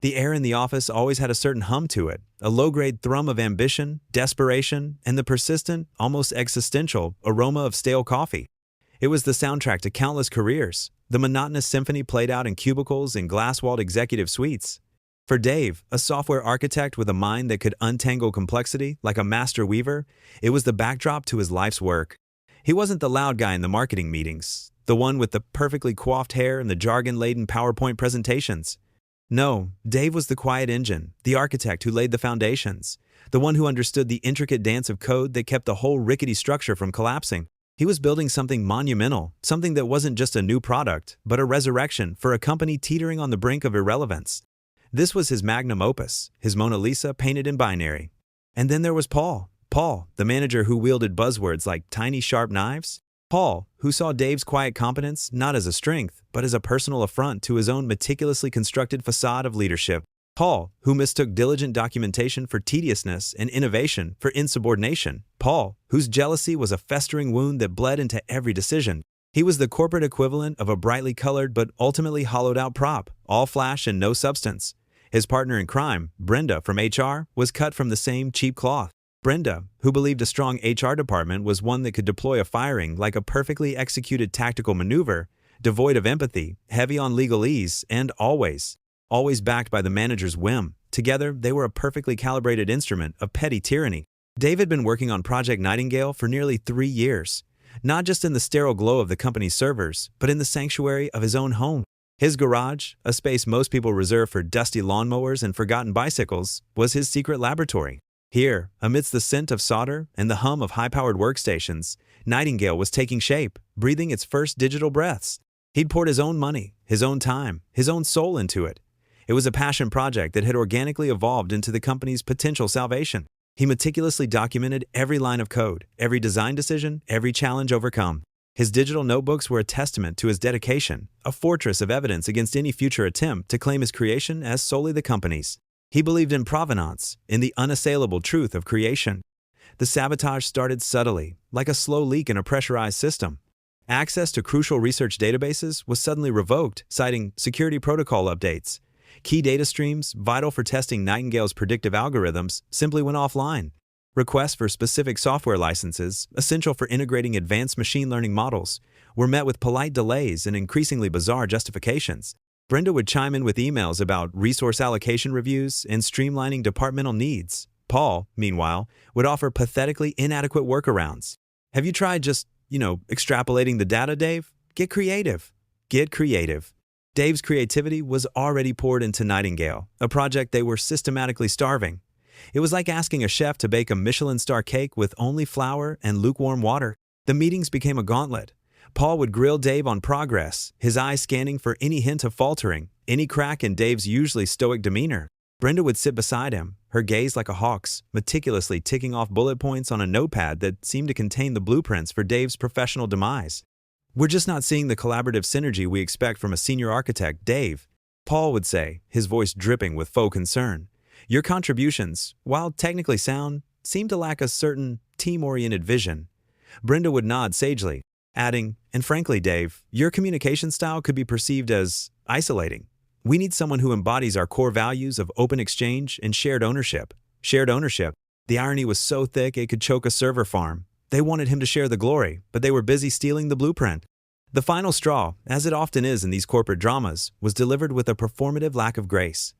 The air in the office always had a certain hum to it, a low-grade thrum of ambition, desperation, and the persistent, almost existential, aroma of stale coffee. It was the soundtrack to countless careers, the monotonous symphony played out in cubicles and glass-walled executive suites. For Dave, a software architect with a mind that could untangle complexity like a master weaver, it was the backdrop to his life's work. He wasn't the loud guy in the marketing meetings, the one with the perfectly coiffed hair and the jargon-laden PowerPoint presentations. No, Dave was the quiet engine, the architect who laid the foundations, the one who understood the intricate dance of code that kept the whole rickety structure from collapsing. He was building something monumental, something that wasn't just a new product, but a resurrection for a company teetering on the brink of irrelevance. This was his magnum opus, his Mona Lisa painted in binary. And then there was Paul, the manager who wielded buzzwords like tiny sharp knives. Paul, who saw Dave's quiet competence not as a strength, but as a personal affront to his own meticulously constructed facade of leadership. Paul, who mistook diligent documentation for tediousness and innovation for insubordination. Paul, whose jealousy was a festering wound that bled into every decision. He was the corporate equivalent of a brightly colored but ultimately hollowed-out prop, all flash and no substance. His partner in crime, Brenda from HR, was cut from the same cheap cloth. Brenda, who believed a strong HR department was one that could deploy a firing like a perfectly executed tactical maneuver, devoid of empathy, heavy on legalese, and always backed by the manager's whim. Together, they were a perfectly calibrated instrument of petty tyranny. Dave had been working on Project Nightingale for nearly 3 years, not just in the sterile glow of the company's servers, but in the sanctuary of his own home. His garage, a space most people reserve for dusty lawnmowers and forgotten bicycles, was his secret laboratory. Here, amidst the scent of solder and the hum of high-powered workstations, Nightingale was taking shape, breathing its first digital breaths. He'd poured his own money, his own time, his own soul into it. It was a passion project that had organically evolved into the company's potential salvation. He meticulously documented every line of code, every design decision, every challenge overcome. His digital notebooks were a testament to his dedication, a fortress of evidence against any future attempt to claim his creation as solely the company's. He believed in provenance, in the unassailable truth of creation. The sabotage started subtly, like a slow leak in a pressurized system. Access to crucial research databases was suddenly revoked, citing security protocol updates. Key data streams, vital for testing Nightingale's predictive algorithms, simply went offline. Requests for specific software licenses, essential for integrating advanced machine learning models, were met with polite delays and increasingly bizarre justifications. Brenda would chime in with emails about resource allocation reviews and streamlining departmental needs. Paul, meanwhile, would offer pathetically inadequate workarounds. Have you tried just, extrapolating the data, Dave? Get creative. Get creative. Dave's creativity was already poured into Nightingale, a project they were systematically starving. It was like asking a chef to bake a Michelin star cake with only flour and lukewarm water. The meetings became a gauntlet. Paul would grill Dave on progress, his eyes scanning for any hint of faltering, any crack in Dave's usually stoic demeanor. Brenda would sit beside him, her gaze like a hawk's, meticulously ticking off bullet points on a notepad that seemed to contain the blueprints for Dave's professional demise. "We're just not seeing the collaborative synergy we expect from a senior architect, Dave," Paul would say, his voice dripping with faux concern. "Your contributions, while technically sound, seem to lack a certain team-oriented vision." Brenda would nod sagely, adding, "And frankly, Dave, your communication style could be perceived as isolating. We need someone who embodies our core values of open exchange and shared ownership." Shared ownership. The irony was so thick it could choke a server farm. They wanted him to share the glory, but they were busy stealing the blueprint. The final straw, as it often is in these corporate dramas, was delivered with a performative lack of grace.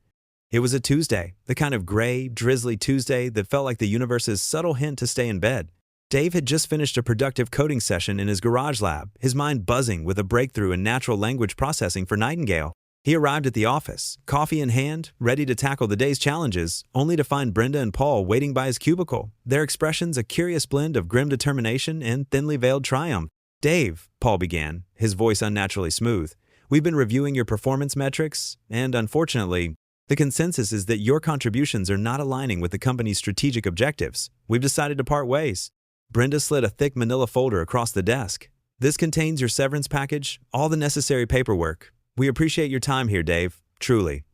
It was a Tuesday, the kind of gray, drizzly Tuesday that felt like the universe's subtle hint to stay in bed. Dave had just finished a productive coding session in his garage lab, his mind buzzing with a breakthrough in natural language processing for Nightingale. He arrived at the office, coffee in hand, ready to tackle the day's challenges, only to find Brenda and Paul waiting by his cubicle, their expressions a curious blend of grim determination and thinly veiled triumph. "Dave," Paul began, his voice unnaturally smooth, "we've been reviewing your performance metrics, and unfortunately, the consensus is that your contributions are not aligning with the company's strategic objectives. We've decided to part ways." Brenda slid a thick manila folder across the desk. "This contains your severance package, all the necessary paperwork. We appreciate your time here, Dave, truly.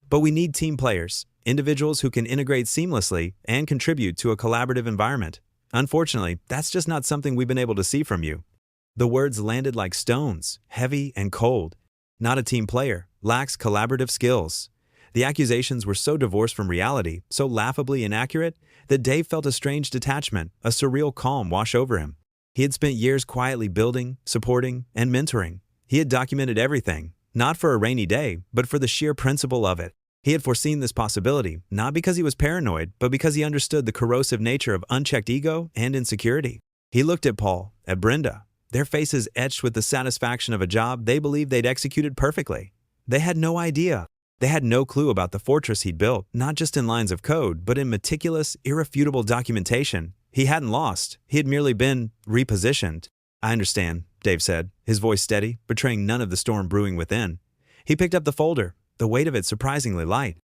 But we need team players, individuals who can integrate seamlessly and contribute to a collaborative environment. Unfortunately, that's just not something we've been able to see from you." The words landed like stones, heavy and cold. Not a team player, lacks collaborative skills. The accusations were so divorced from reality, so laughably inaccurate, that Dave felt a strange detachment, a surreal calm wash over him. He had spent years quietly building, supporting, and mentoring. He had documented everything, not for a rainy day, but for the sheer principle of it. He had foreseen this possibility, not because he was paranoid, but because he understood the corrosive nature of unchecked ego and insecurity. He looked at Paul, at Brenda, their faces etched with the satisfaction of a job they believed they'd executed perfectly. They had no idea. They had no clue about the fortress he'd built, not just in lines of code, but in meticulous, irrefutable documentation. He hadn't lost. He had merely been repositioned. "I understand," Dave said, his voice steady, betraying none of the storm brewing within. He picked up the folder, the weight of it surprisingly light.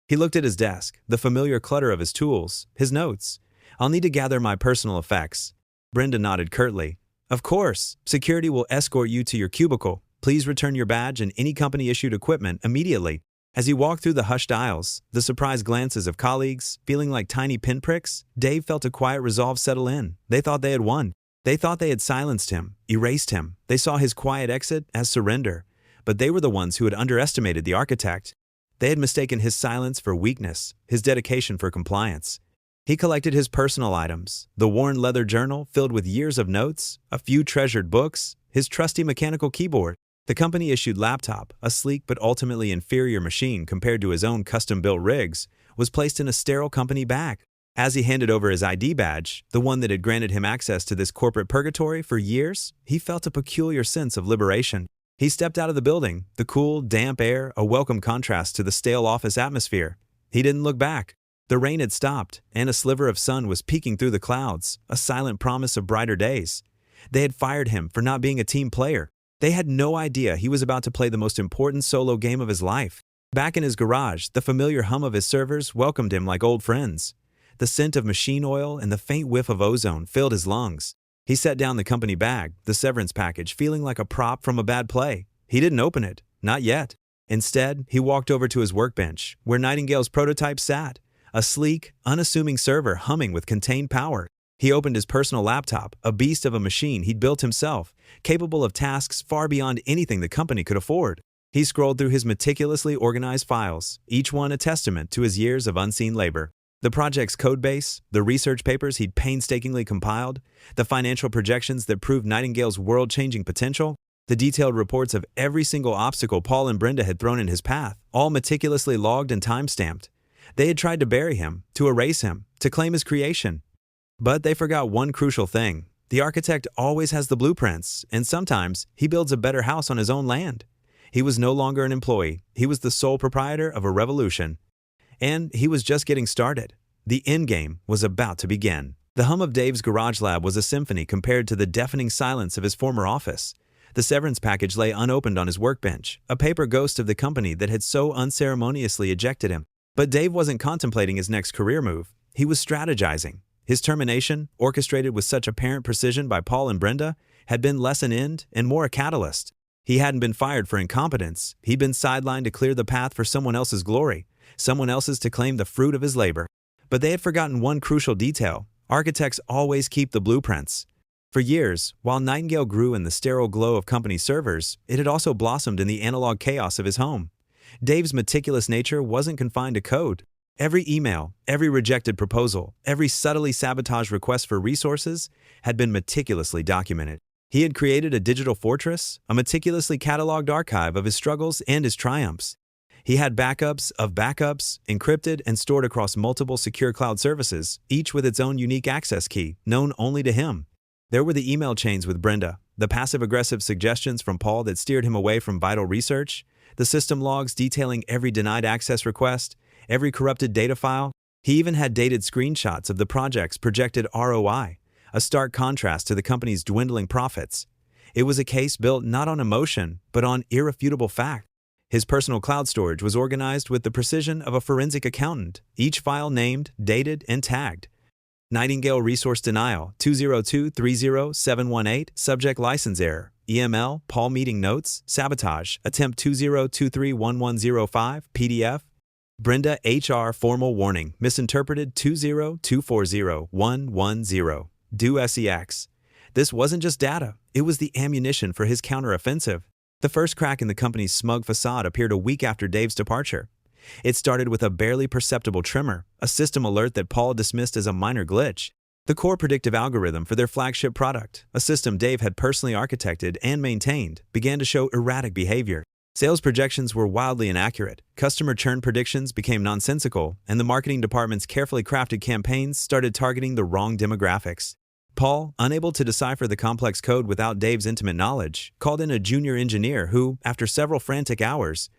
He looked at his desk, the familiar clutter of his tools, his notes. "I'll need to gather my personal effects." Brenda nodded curtly. "Of course. Security will escort you to your cubicle. Please return your badge and any company-issued equipment immediately." As he walked through the hushed aisles, the surprised glances of colleagues, feeling like tiny pinpricks, Dave felt a quiet resolve settle in. They thought they had won. They thought they had silenced him, erased him. They saw his quiet exit as surrender. But they were the ones who had underestimated the architect. They had mistaken his silence for weakness, his dedication for compliance. He collected his personal items, the worn leather journal filled with years of notes, a few treasured books, his trusty mechanical keyboard. The company-issued laptop, a sleek but ultimately inferior machine compared to his own custom-built rigs, was placed in a sterile company bag. As he handed over his ID badge, the one that had granted him access to this corporate purgatory for years, he felt a peculiar sense of liberation. He stepped out of the building, the cool, damp air a welcome contrast to the stale office atmosphere. He didn't look back. The rain had stopped, and a sliver of sun was peeking through the clouds, a silent promise of brighter days. They had fired him for not being a team player. They had no idea he was about to play the most important solo game of his life. Back in his garage, the familiar hum of his servers welcomed him like old friends. The scent of machine oil and the faint whiff of ozone filled his lungs. He set down the company bag, the severance package, feeling like a prop from a bad play. He didn't open it. Not yet. Instead, he walked over to his workbench, where Nightingale's prototype sat, a sleek, unassuming server humming with contained power. He opened his personal laptop, a beast of a machine he'd built himself, capable of tasks far beyond anything the company could afford. He scrolled through his meticulously organized files, each one a testament to his years of unseen labor. The project's codebase, the research papers he'd painstakingly compiled, the financial projections that proved Nightingale's world-changing potential, the detailed reports of every single obstacle Paul and Brenda had thrown in his path, all meticulously logged and time-stamped. They had tried to bury him, to erase him, to claim his creation. But they forgot one crucial thing. The architect always has the blueprints, and sometimes he builds a better house on his own land. He was no longer an employee. He was the sole proprietor of a revolution. And he was just getting started. The endgame was about to begin. The hum of Dave's garage lab was a symphony compared to the deafening silence of his former office. The severance package lay unopened on his workbench, a paper ghost of the company that had so unceremoniously ejected him. But Dave wasn't contemplating his next career move. He was strategizing. His termination, orchestrated with such apparent precision by Paul and Brenda, had been less an end and more a catalyst. He hadn't been fired for incompetence. He'd been sidelined to clear the path for someone else's glory, someone else's to claim the fruit of his labor. But they had forgotten one crucial detail. Architects always keep the blueprints. For years, while Nightingale grew in the sterile glow of company servers, it had also blossomed in the analog chaos of his home. Dave's meticulous nature wasn't confined to code. Every email, every rejected proposal, every subtly sabotaged request for resources had been meticulously documented. He had created a digital fortress, a meticulously cataloged archive of his struggles and his triumphs. He had backups of backups, encrypted and stored across multiple secure cloud services, each with its own unique access key, known only to him. There were the email chains with Brenda, the passive-aggressive suggestions from Paul that steered him away from vital research, the system logs detailing every denied access request, every corrupted data file. He even had dated screenshots of the project's projected ROI, a stark contrast to the company's dwindling profits. It was a case built not on emotion, but on irrefutable fact. His personal cloud storage was organized with the precision of a forensic accountant, each file named, dated, and tagged. Nightingale Resource Denial 202-30718, Subject License Error, EML, Paul Meeting Notes, Sabotage, Attempt 20231105, PDF. Brenda HR Formal Warning, Misinterpreted 20240-110, Do SEX. This wasn't just data, it was the ammunition for his counteroffensive. The first crack in the company's smug facade appeared a week after Dave's departure. It started with a barely perceptible tremor, a system alert that Paul dismissed as a minor glitch. The core predictive algorithm for their flagship product, a system Dave had personally architected and maintained, began to show erratic behavior. Sales projections were wildly inaccurate, customer churn predictions became nonsensical, and the marketing department's carefully crafted campaigns started targeting the wrong demographics. Paul, unable to decipher the complex code without Dave's intimate knowledge, called in a junior engineer who, after several frantic hours,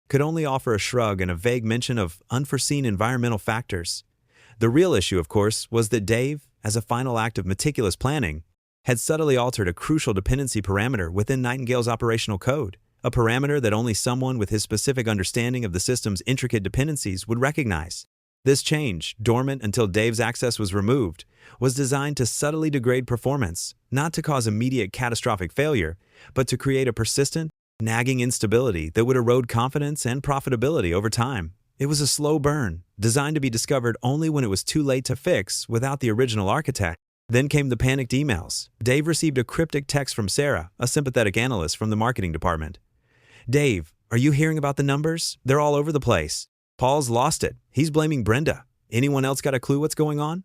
could only offer a shrug and a vague mention of unforeseen environmental factors. The real issue, of course, was that Dave, as a final act of meticulous planning, had subtly altered a crucial dependency parameter within Nightingale's operational code, a parameter that only someone with his specific understanding of the system's intricate dependencies would recognize. This change, dormant until Dave's access was removed, was designed to subtly degrade performance, not to cause immediate catastrophic failure, but to create a persistent, nagging instability that would erode confidence and profitability over time. It was a slow burn, designed to be discovered only when it was too late to fix without the original architect. Then came the panicked emails. Dave received a cryptic text from Sarah, a sympathetic analyst from the marketing department. "Dave, are you hearing about the numbers? They're all over the place. Paul's lost it. He's blaming Brenda. Anyone else got a clue what's going on?"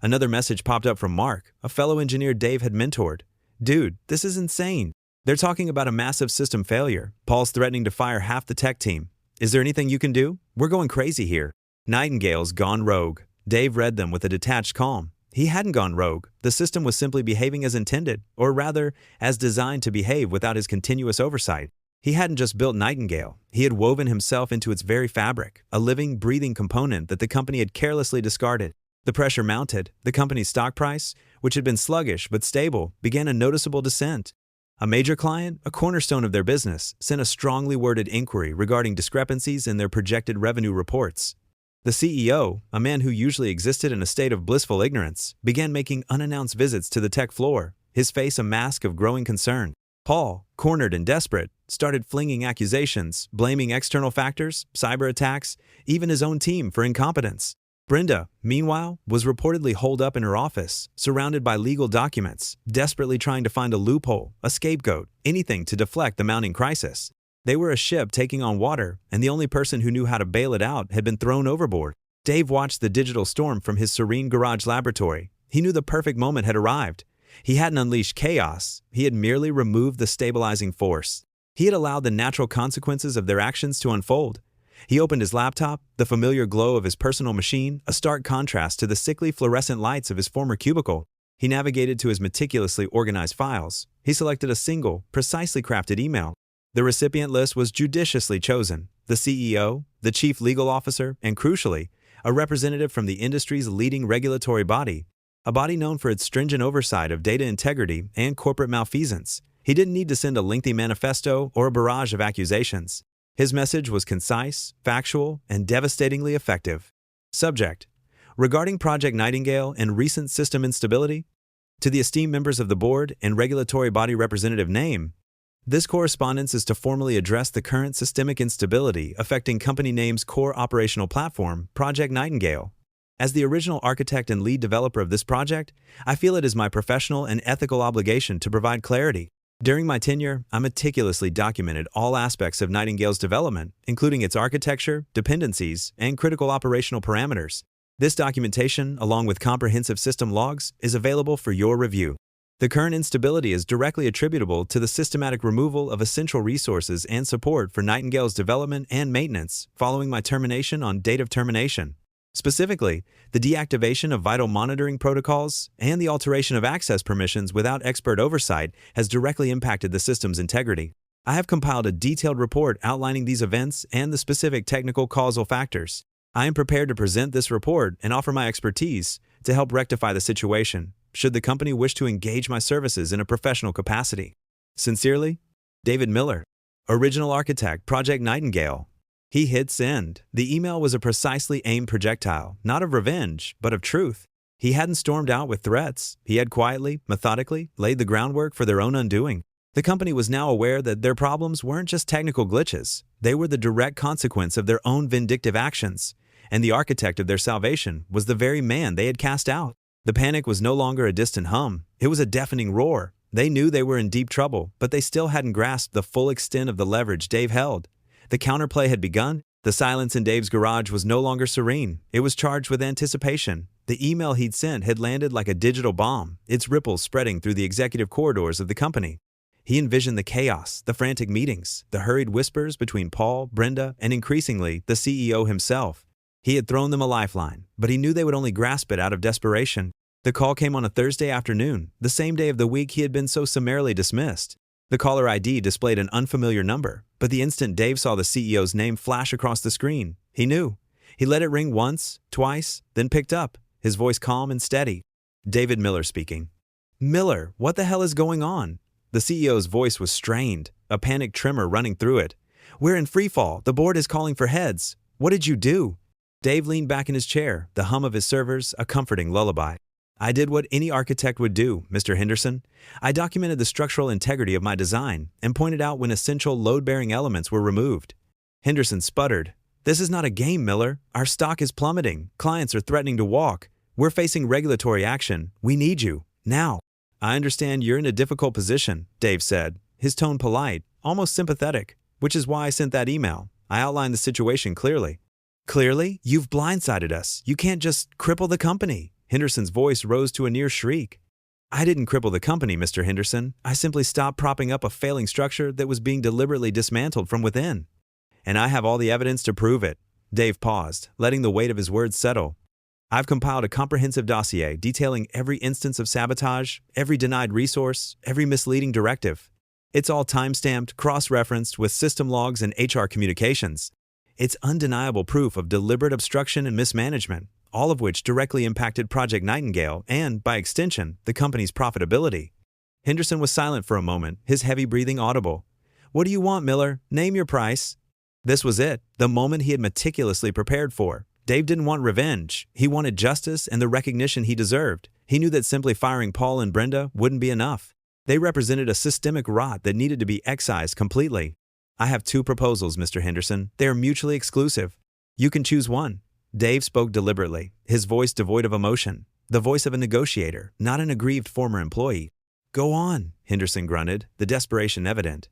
Another message popped up from Mark, a fellow engineer Dave had mentored. "Dude, this is insane. They're talking about a massive system failure. Paul's threatening to fire half the tech team. Is there anything you can do? We're going crazy here." Nightingale's gone rogue. Dave read them with a detached calm. He hadn't gone rogue. The system was simply behaving as intended, or rather, as designed to behave without his continuous oversight. He hadn't just built Nightingale. He had woven himself into its very fabric, a living, breathing component that the company had carelessly discarded. The pressure mounted. The company's stock price, which had been sluggish but stable, began a noticeable descent. A major client, a cornerstone of their business, sent a strongly worded inquiry regarding discrepancies in their projected revenue reports. The CEO, a man who usually existed in a state of blissful ignorance, began making unannounced visits to the tech floor, his face a mask of growing concern. Paul, cornered and desperate, started flinging accusations, blaming external factors, cyber attacks, even his own team for incompetence. Brenda, meanwhile, was reportedly holed up in her office, surrounded by legal documents, desperately trying to find a loophole, a scapegoat, anything to deflect the mounting crisis. They were a ship taking on water, and the only person who knew how to bail it out had been thrown overboard. Dave watched the digital storm from his serene garage laboratory. He knew the perfect moment had arrived. He hadn't unleashed chaos. He had merely removed the stabilizing force. He had allowed the natural consequences of their actions to unfold. He opened his laptop, the familiar glow of his personal machine, a stark contrast to the sickly fluorescent lights of his former cubicle. He navigated to his meticulously organized files. He selected a single, precisely crafted email. The recipient list was judiciously chosen: the CEO, the chief legal officer, and crucially, a representative from the industry's leading regulatory body, a body known for its stringent oversight of data integrity and corporate malfeasance. He didn't need to send a lengthy manifesto or a barrage of accusations. His message was concise, factual, and devastatingly effective. Subject: regarding Project Nightingale and recent system instability. To the esteemed members of the board and regulatory body representative name, this correspondence is to formally address the current systemic instability affecting company name's core operational platform, Project Nightingale. As the original architect and lead developer of this project, I feel it is my professional and ethical obligation to provide clarity. During my tenure, I meticulously documented all aspects of Nightingale's development, including its architecture, dependencies, and critical operational parameters. This documentation, along with comprehensive system logs, is available for your review. The current instability is directly attributable to the systematic removal of essential resources and support for Nightingale's development and maintenance following my termination on date of termination. Specifically, the deactivation of vital monitoring protocols and the alteration of access permissions without expert oversight has directly impacted the system's integrity. I have compiled a detailed report outlining these events and the specific technical causal factors. I am prepared to present this report and offer my expertise to help rectify the situation, should the company wish to engage my services in a professional capacity. Sincerely, David Miller, Original Architect, Project Nightingale. He hit send. The email was a precisely aimed projectile, not of revenge, but of truth. He hadn't stormed out with threats. He had quietly, methodically, laid the groundwork for their own undoing. The company was now aware that their problems weren't just technical glitches. They were the direct consequence of their own vindictive actions, and the architect of their salvation was the very man they had cast out. The panic was no longer a distant hum. It was a deafening roar. They knew they were in deep trouble, but they still hadn't grasped the full extent of the leverage Dave held. The counterplay had begun, The silence in Dave's garage was no longer serene. It was charged with anticipation. The email he'd sent had landed like a digital bomb, its ripples spreading through the executive corridors of the company. He envisioned the chaos, the frantic meetings, the hurried whispers between Paul, Brenda, and increasingly, the CEO himself. He had thrown them a lifeline, but he knew they would only grasp it out of desperation. The call came on a Thursday afternoon, the same day of the week he had been so summarily dismissed. The caller ID displayed an unfamiliar number, but the instant Dave saw the CEO's name flash across the screen, he knew. He let it ring once, twice, then picked up, his voice calm and steady. David Miller speaking. "Miller, what the hell is going on?" The CEO's voice was strained, a panic tremor running through it. "We're in freefall. The board is calling for heads. What did you do?" Dave leaned back in his chair, the hum of his servers a comforting lullaby. "I did what any architect would do, Mr. Henderson. I documented the structural integrity of my design and pointed out when essential load-bearing elements were removed." Henderson sputtered. "This is not a game, Miller. Our stock is plummeting. Clients are threatening to walk. We're facing regulatory action. We need you. Now." "I understand you're in a difficult position," Dave said, his tone polite, almost sympathetic, "which is why I sent that email. I outlined the situation clearly." "Clearly? You've blindsided us. You can't just cripple the company." Henderson's voice rose to a near shriek. "I didn't cripple the company, Mr. Henderson. I simply stopped propping up a failing structure that was being deliberately dismantled from within. And I have all the evidence to prove it." Dave paused, letting the weight of his words settle. "I've compiled a comprehensive dossier detailing every instance of sabotage, every denied resource, every misleading directive. It's all time-stamped, cross-referenced with system logs and HR communications. It's undeniable proof of deliberate obstruction and mismanagement, all of which directly impacted Project Nightingale and, by extension, the company's profitability." Henderson was silent for a moment, his heavy breathing audible. "What do you want, Miller? Name your price." This was it, the moment he had meticulously prepared for. Dave didn't want revenge. He wanted justice and the recognition he deserved. He knew that simply firing Paul and Brenda wouldn't be enough. They represented a systemic rot that needed to be excised completely. "I have two proposals, Mr. Henderson. They are mutually exclusive. You can choose one." Dave spoke deliberately, his voice devoid of emotion, the voice of a negotiator, not an aggrieved former employee. "Go on," Henderson grunted, the desperation evident.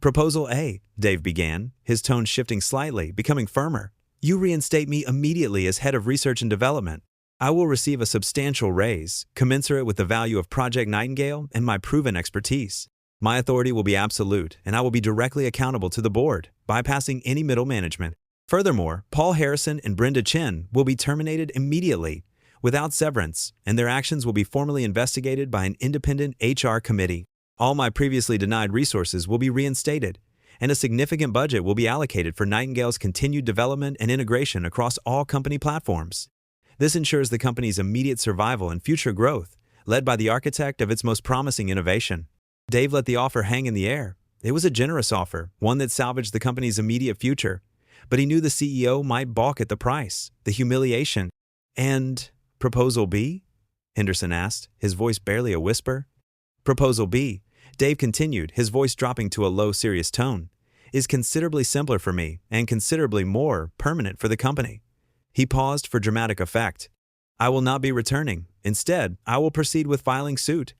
"Proposal A," Dave began, his tone shifting slightly, becoming firmer. "You reinstate me immediately as head of research and development. I will receive a substantial raise, commensurate with the value of Project Nightingale and my proven expertise. My authority will be absolute, and I will be directly accountable to the board, bypassing any middle management. Furthermore, Paul Harrison and Brenda Chen will be terminated immediately, without severance, and their actions will be formally investigated by an independent HR committee. All my previously denied resources will be reinstated, and a significant budget will be allocated for Nightingale's continued development and integration across all company platforms. This ensures the company's immediate survival and future growth, led by the architect of its most promising innovation." Dave let the offer hang in the air. It was a generous offer, one that salvaged the company's immediate future. But he knew the CEO might balk at the price, the humiliation. "And Proposal B?" Henderson asked, his voice barely a whisper. "Proposal B," Dave continued, his voice dropping to a low, serious tone, "is considerably simpler for me and considerably more permanent for the company." He paused for dramatic effect. "I will not be returning. Instead, I will proceed with filing suit.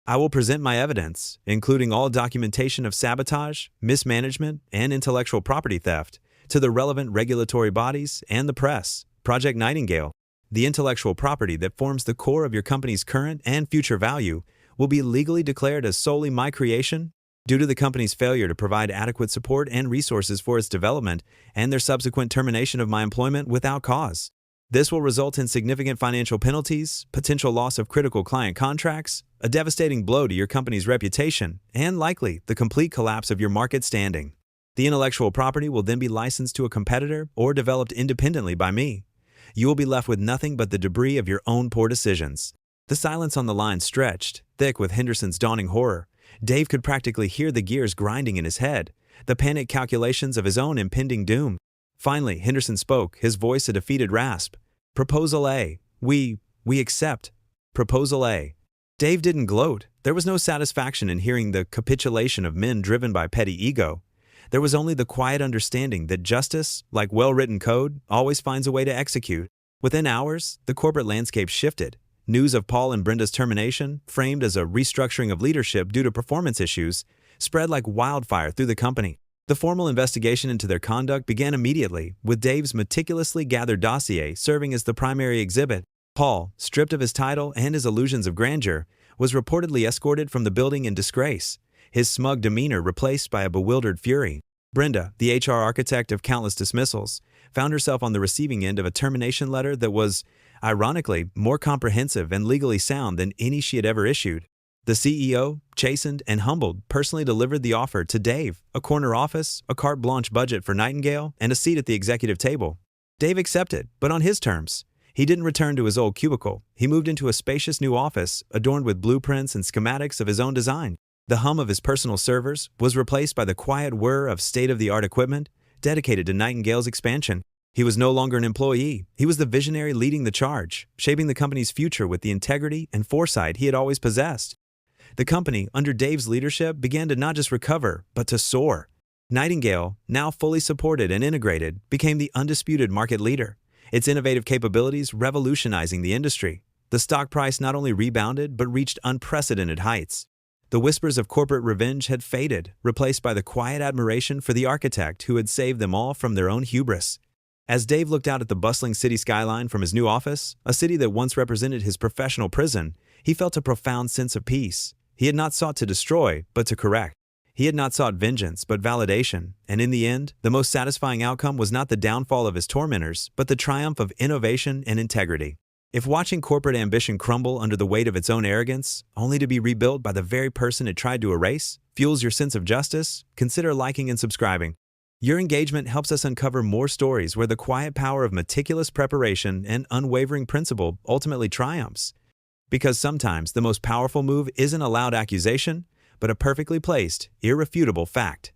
I will present my evidence, including all documentation of sabotage, mismanagement, and intellectual property theft, to the relevant regulatory bodies and the press. Project Nightingale, the intellectual property that forms the core of your company's current and future value, will be legally declared as solely my creation due to the company's failure to provide adequate support and resources for its development and their subsequent termination of my employment without cause. This will result in significant financial penalties, potential loss of critical client contracts, a devastating blow to your company's reputation, and likely the complete collapse of your market standing. The intellectual property will then be licensed to a competitor or developed independently by me. You will be left with nothing but the debris of your own poor decisions." The silence on the line stretched, thick with Henderson's dawning horror. Dave could practically hear the gears grinding in his head, the panicked calculations of his own impending doom. Finally, Henderson spoke, his voice a defeated rasp. "Proposal A. We accept. Proposal A." Dave didn't gloat. There was no satisfaction in hearing the capitulation of men driven by petty ego. There was only the quiet understanding that justice, like well-written code, always finds a way to execute. Within hours, the corporate landscape shifted. News of Paul and Brenda's termination, framed as a restructuring of leadership due to performance issues, spread like wildfire through the company. The formal investigation into their conduct began immediately, with Dave's meticulously gathered dossier serving as the primary exhibit. Paul, stripped of his title and his illusions of grandeur, was reportedly escorted from the building in disgrace, his smug demeanor replaced by a bewildered fury. Brenda, the HR architect of countless dismissals, found herself on the receiving end of a termination letter that was, ironically, more comprehensive and legally sound than any she had ever issued. The CEO, chastened and humbled, personally delivered the offer to Dave: a corner office, a carte blanche budget for Nightingale, and a seat at the executive table. Dave accepted, but on his terms. He didn't return to his old cubicle. He moved into a spacious new office, adorned with blueprints and schematics of his own design. The hum of his personal servers was replaced by the quiet whir of state-of-the-art equipment dedicated to Nightingale's expansion. He was no longer an employee. He was the visionary leading the charge, shaping the company's future with the integrity and foresight he had always possessed. The company, under Dave's leadership, began to not just recover, but to soar. Nightingale, now fully supported and integrated, became the undisputed market leader, its innovative capabilities revolutionizing the industry. The stock price not only rebounded, but reached unprecedented heights. The whispers of corporate revenge had faded, replaced by the quiet admiration for the architect who had saved them all from their own hubris. As Dave looked out at the bustling city skyline from his new office, a city that once represented his professional prison, he felt a profound sense of peace. He had not sought to destroy, but to correct. He had not sought vengeance, but validation, and in the end, the most satisfying outcome was not the downfall of his tormentors, but the triumph of innovation and integrity. If watching corporate ambition crumble under the weight of its own arrogance, only to be rebuilt by the very person it tried to erase, fuels your sense of justice, consider liking and subscribing. Your engagement helps us uncover more stories where the quiet power of meticulous preparation and unwavering principle ultimately triumphs. Because sometimes the most powerful move isn't a loud accusation, but a perfectly placed, irrefutable fact.